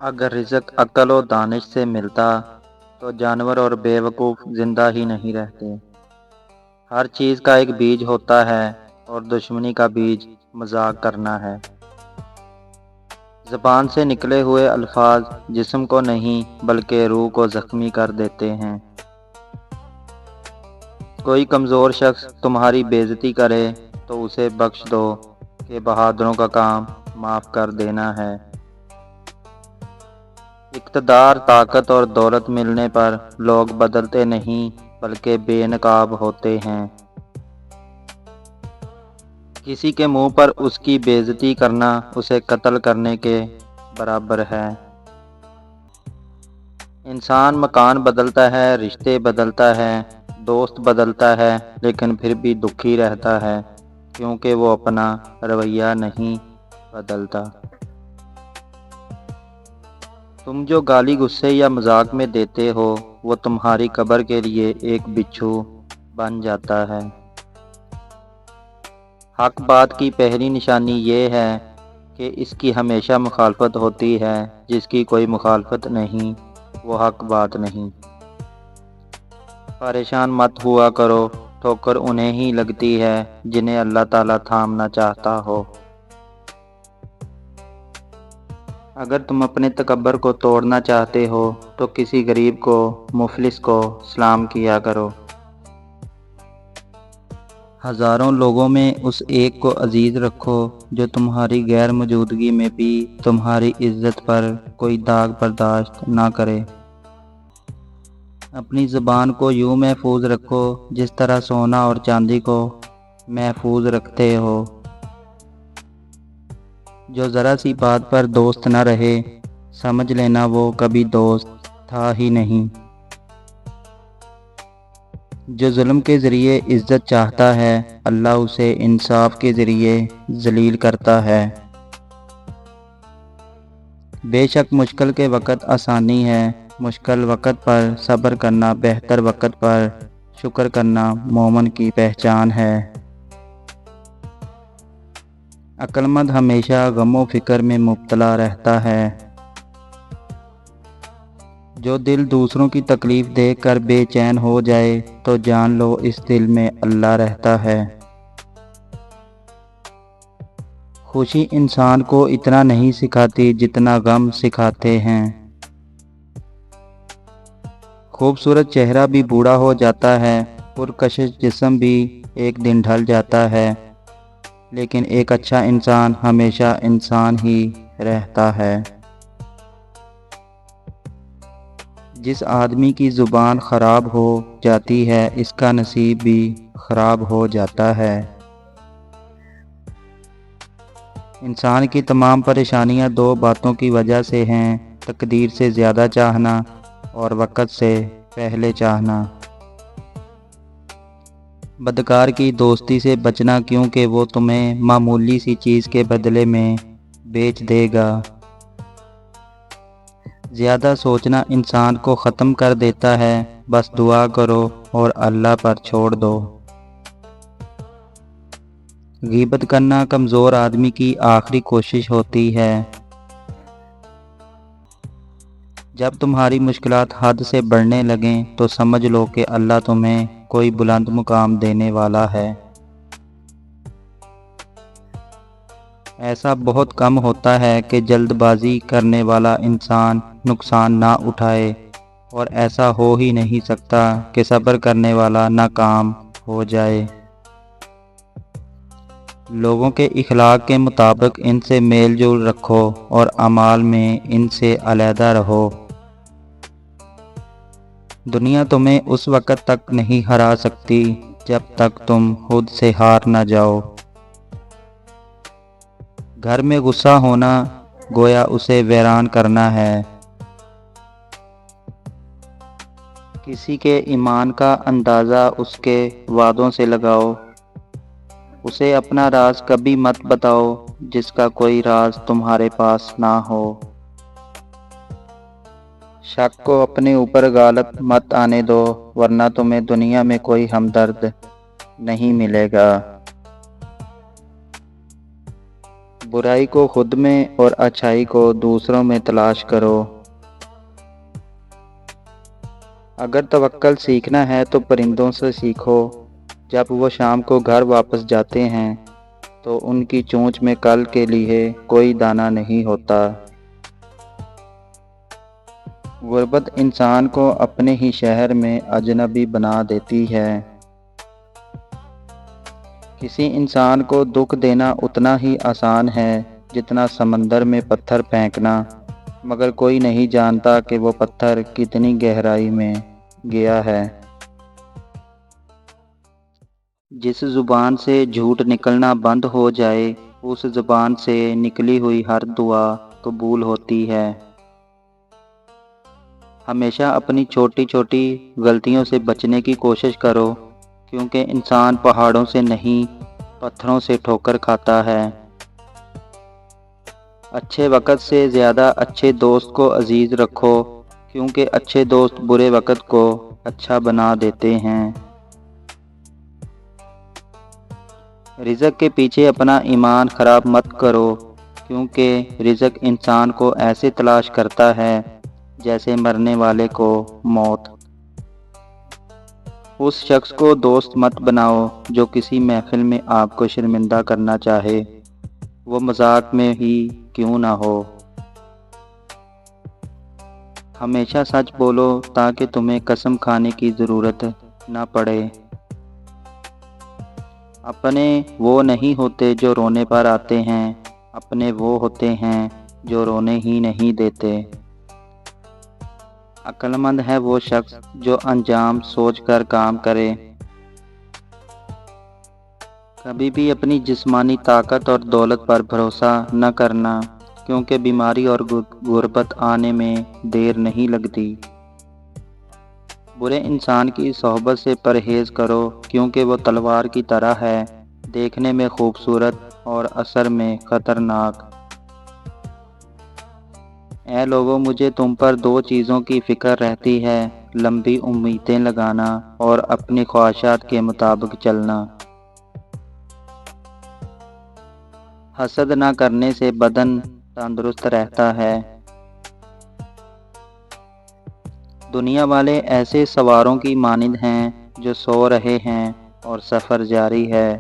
اگر رزق عقل و دانش سے ملتا تو جانور اور بیوقوف زندہ ہی نہیں رہتے۔ ہر چیز کا ایک بیج ہوتا ہے اور دشمنی کا بیج مذاق کرنا ہے۔ زبان سے نکلے ہوئے الفاظ جسم کو نہیں بلکہ روح کو زخمی کر دیتے ہیں۔ کوئی کمزور شخص تمہاری بےعزتی کرے تو اسے بخش دو کہ بہادروں کا کام معاف کر دینا ہے۔ اقتدار، طاقت اور دولت ملنے پر لوگ بدلتے نہیں بلکہ بے نقاب ہوتے ہیں۔ کسی کے منہ پر اس کی بےعزتی کرنا اسے قتل کرنے کے برابر ہے۔ انسان مکان بدلتا ہے، رشتے بدلتا ہے، دوست بدلتا ہے، لیکن پھر بھی دکھی رہتا ہے کیونکہ وہ اپنا رویہ نہیں بدلتا۔ تم جو گالی غصے یا مذاق میں دیتے ہو وہ تمہاری قبر کے لیے ایک بچھو بن جاتا ہے۔ حق بات کی پہلی نشانی یہ ہے کہ اس کی ہمیشہ مخالفت ہوتی ہے، جس کی کوئی مخالفت نہیں وہ حق بات نہیں۔ پریشان مت ہوا کرو، ٹھوکر انہیں ہی لگتی ہے جنہیں اللہ تعالیٰ تھامنا چاہتا ہو۔ اگر تم اپنے تکبر کو توڑنا چاہتے ہو تو کسی غریب کو، مفلس کو سلام کیا کرو۔ ہزاروں لوگوں میں اس ایک کو عزیز رکھو جو تمہاری غیر موجودگی میں بھی تمہاری عزت پر کوئی داغ برداشت نہ کرے۔ اپنی زبان کو یوں محفوظ رکھو جس طرح سونا اور چاندی کو محفوظ رکھتے ہو۔ جو ذرا سی بات پر دوست نہ رہے، سمجھ لینا وہ کبھی دوست تھا ہی نہیں۔ جو ظلم کے ذریعے عزت چاہتا ہے، اللہ اسے انصاف کے ذریعے ذلیل کرتا ہے۔ بے شک مشکل کے وقت آسانی ہے، مشکل وقت پر صبر کرنا، بہتر وقت پر شکر کرنا مومن کی پہچان ہے۔ عقل مند ہمیشہ غم و فکر میں مبتلا رہتا ہے۔ جو دل دوسروں کی تکلیف دیکھ کر بے چین ہو جائے تو جان لو اس دل میں اللہ رہتا ہے۔ خوشی انسان کو اتنا نہیں سکھاتی جتنا غم سکھاتے ہیں۔ خوبصورت چہرہ بھی بوڑھا ہو جاتا ہے، پرکشش جسم بھی ایک دن ڈھل جاتا ہے، لیکن ایک اچھا انسان ہمیشہ انسان ہی رہتا ہے۔ جس آدمی کی زبان خراب ہو جاتی ہے اس کا نصیب بھی خراب ہو جاتا ہے۔ انسان کی تمام پریشانیاں دو باتوں کی وجہ سے ہیں، تقدیر سے زیادہ چاہنا اور وقت سے پہلے چاہنا۔ بدکار کی دوستی سے بچنا کیونکہ وہ تمہیں معمولی سی چیز کے بدلے میں بیچ دے گا۔ زیادہ سوچنا انسان کو ختم کر دیتا ہے، بس دعا کرو اور اللہ پر چھوڑ دو۔ غیبت کرنا کمزور آدمی کی آخری کوشش ہوتی ہے۔ جب تمہاری مشکلات حد سے بڑھنے لگیں تو سمجھ لو کہ اللہ تمہیں کوئی بلند مقام دینے والا ہے۔ ایسا بہت کم ہوتا ہے کہ جلد بازی کرنے والا انسان نقصان نہ اٹھائے، اور ایسا ہو ہی نہیں سکتا کہ صبر کرنے والا ناکام ہو جائے۔ لوگوں کے اخلاق کے مطابق ان سے میل جول رکھو اور اعمال میں ان سے علیحدہ رہو۔ دنیا تمہیں اس وقت تک نہیں ہرا سکتی جب تک تم خود سے ہار نہ جاؤ۔ گھر میں غصہ ہونا گویا اسے ویران کرنا ہے۔ کسی کے ایمان کا اندازہ اس کے وعدوں سے لگاؤ۔ اسے اپنا راز کبھی مت بتاؤ جس کا کوئی راز تمہارے پاس نہ ہو۔ شک کو اپنے اوپر غالب مت آنے دو ورنہ تمہیں دنیا میں کوئی ہمدرد نہیں ملے گا۔ برائی کو خود میں اور اچھائی کو دوسروں میں تلاش کرو۔ اگر توکل سیکھنا ہے تو پرندوں سے سیکھو۔ جب وہ شام کو گھر واپس جاتے ہیں تو ان کی چونچ میں کل کے لیے کوئی دانہ نہیں ہوتا۔ غربت انسان کو اپنے ہی شہر میں اجنبی بنا دیتی ہے۔ کسی انسان کو دکھ دینا اتنا ہی آسان ہے جتنا سمندر میں پتھر پھینکنا، مگر کوئی نہیں جانتا کہ وہ پتھر کتنی گہرائی میں گیا ہے۔ جس زبان سے جھوٹ نکلنا بند ہو جائے، اس زبان سے نکلی ہوئی ہر دعا قبول ہوتی ہے۔ ہمیشہ اپنی چھوٹی چھوٹی غلطیوں سے بچنے کی کوشش کرو، کیونکہ انسان پہاڑوں سے نہیں پتھروں سے ٹھوکر کھاتا ہے۔ اچھے وقت سے زیادہ اچھے دوست کو عزیز رکھو، کیونکہ اچھے دوست برے وقت کو اچھا بنا دیتے ہیں۔ رزق کے پیچھے اپنا ایمان خراب مت کرو، کیونکہ رزق انسان کو ایسے تلاش کرتا ہے جیسے مرنے والے کو موت۔ اس شخص کو دوست مت بناؤ جو کسی محفل میں آپ کو شرمندہ کرنا چاہے، وہ مذاق میں ہی کیوں نہ ہو۔ ہمیشہ سچ بولو تاکہ تمہیں قسم کھانے کی ضرورت نہ پڑے۔ اپنے وہ نہیں ہوتے جو رونے پر آتے ہیں، اپنے وہ ہوتے ہیں جو رونے ہی نہیں دیتے۔ عقل مند ہے وہ شخص جو انجام سوچ کر کام کرے۔ کبھی بھی اپنی جسمانی طاقت اور دولت پر بھروسہ نہ کرنا، کیونکہ بیماری اور غربت آنے میں دیر نہیں لگتی۔ برے انسان کی صحبت سے پرہیز کرو، کیونکہ وہ تلوار کی طرح ہے، دیکھنے میں خوبصورت اور اثر میں خطرناک۔ اے لوگو، مجھے تم پر دو چیزوں کی فکر رہتی ہے، لمبی امیدیں لگانا اور اپنی خواہشات کے مطابق چلنا۔ حسد نہ کرنے سے بدن تندرست رہتا ہے۔ دنیا والے ایسے سواروں کی مانند ہیں جو سو رہے ہیں اور سفر جاری ہے۔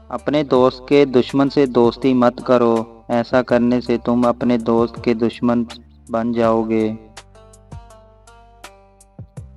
اپنے دوست کے دشمن سے دوستی مت کرو، ایسا کرنے سے تم اپنے دوست کے دشمن بن جاؤ گے۔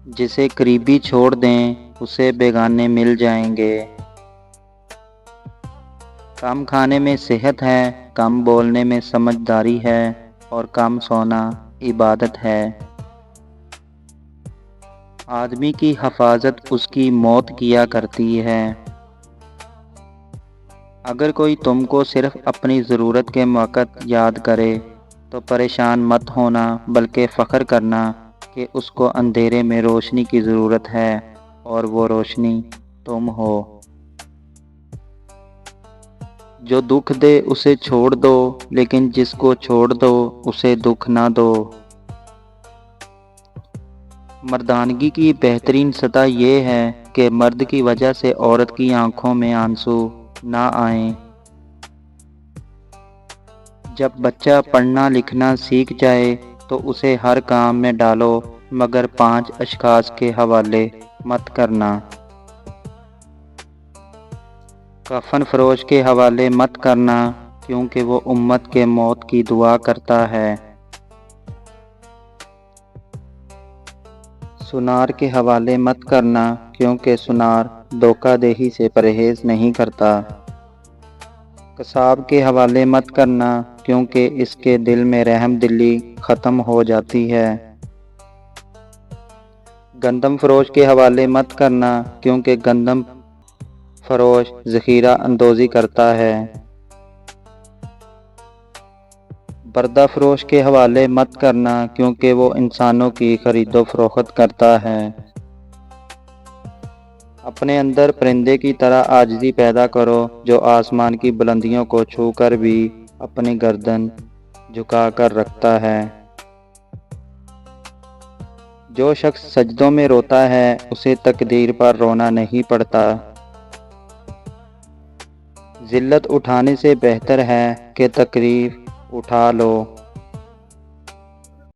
جسے قریبی چھوڑ دیں اسے بیگانے مل جائیں گے۔ کم کھانے میں صحت ہے، کم بولنے میں سمجھداری ہے، اور کم سونا عبادت ہے۔ آدمی کی حفاظت اس کی موت کیا کرتی ہے۔ اگر کوئی تم کو صرف اپنی ضرورت کے وقت یاد کرے تو پریشان مت ہونا، بلکہ فخر کرنا کہ اس کو اندھیرے میں روشنی کی ضرورت ہے اور وہ روشنی تم ہو۔ جو دکھ دے اسے چھوڑ دو، لیکن جس کو چھوڑ دو اسے دکھ نہ دو۔ مردانگی کی بہترین سطح یہ ہے کہ مرد کی وجہ سے عورت کی آنکھوں میں آنسو نہ آئیں۔ جب بچہ پڑھنا لکھنا سیکھ جائے تو اسے ہر کام میں ڈالو، مگر 5 اشخاص کے حوالے مت کرنا۔ کفن فروش کے حوالے مت کرنا، کیونکہ وہ امت کے موت کی دعا کرتا ہے۔ سنار کے حوالے مت کرنا، کیونکہ سنار دھوکہ دہی سے پرہیز نہیں کرتا۔ قصاب کے حوالے مت کرنا، کیونکہ اس کے دل میں رحم دلی ختم ہو جاتی ہے۔ گندم فروش کے حوالے مت کرنا، کیونکہ گندم فروش ذخیرہ اندوزی کرتا ہے۔ بردہ فروش کے حوالے مت کرنا، کیونکہ وہ انسانوں کی خرید و فروخت کرتا ہے۔ اپنے اندر پرندے کی طرح عاجزی پیدا کرو، جو آسمان کی بلندیوں کو چھو کر بھی اپنی گردن جھکا کر رکھتا ہے۔ جو شخص سجدوں میں روتا ہے اسے تقدیر پر رونا نہیں پڑتا۔ ذلت اٹھانے سے بہتر ہے کہ تکلیف اٹھا لو۔